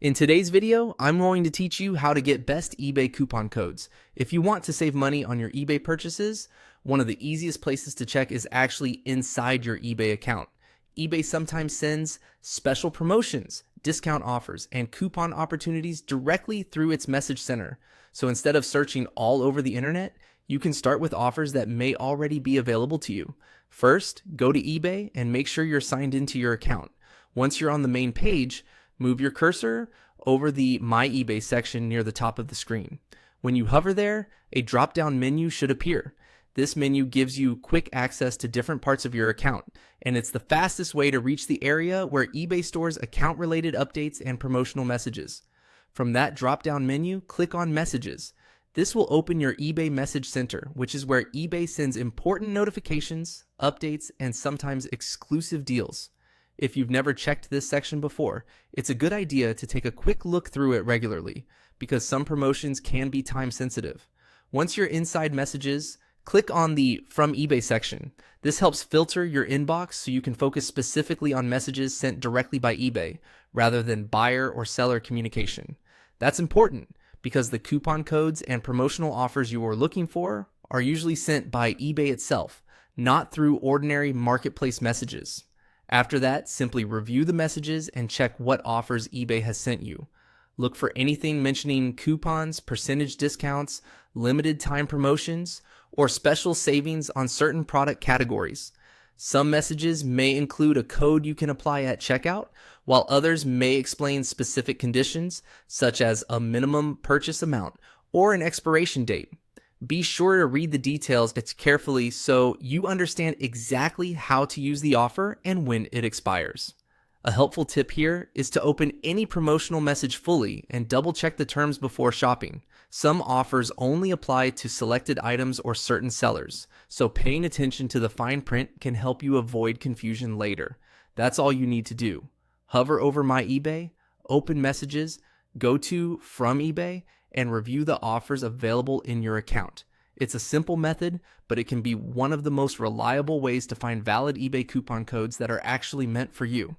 In today's video, I'm going to teach you how to get best eBay coupon codes. If you want to save money on your eBay purchases, one of the easiest places to check is actually inside your eBay account. eBay sometimes sends special promotions, discount offers, and coupon opportunities directly through its message center. So instead of searching all over the internet, you can start with offers that may already be available to you. First, go to eBay and make sure you're signed into your account. Once you're on the main page, move your cursor over the My eBay section near the top of the screen. When you hover there, a drop-down menu should appear. This menu gives you quick access to different parts of your account, and it's the fastest way to reach the area where eBay stores account-related updates and promotional messages. From that drop-down menu, click on Messages. This will open your eBay Message Center, which is where eBay sends important notifications, updates, and sometimes exclusive deals. If you've never checked this section before, it's a good idea to take a quick look through it regularly, because some promotions can be time sensitive. Once you're inside Messages, click on the From eBay section. This helps filter your inbox so you can focus specifically on messages sent directly by eBay, rather than buyer or seller communication. That's important, because the coupon codes and promotional offers you are looking for are usually sent by eBay itself, not through ordinary marketplace messages. After that, simply review the messages and check what offers eBay has sent you. Look for anything mentioning coupons, percentage discounts, limited time promotions, or special savings on certain product categories. Some messages may include a code you can apply at checkout, while others may explain specific conditions, such as a minimum purchase amount or an expiration date. Be sure to read the details carefully so you understand exactly how to use the offer and when it expires. A helpful tip here is to open any promotional message fully and double check the terms before shopping. Some offers only apply to selected items or certain sellers, so paying attention to the fine print can help you avoid confusion later. That's all you need to do. Hover over My eBay, open Messages, go to From eBay, and review the offers available in your account. It's a simple method, but it can be one of the most reliable ways to find valid eBay coupon codes that are actually meant for you.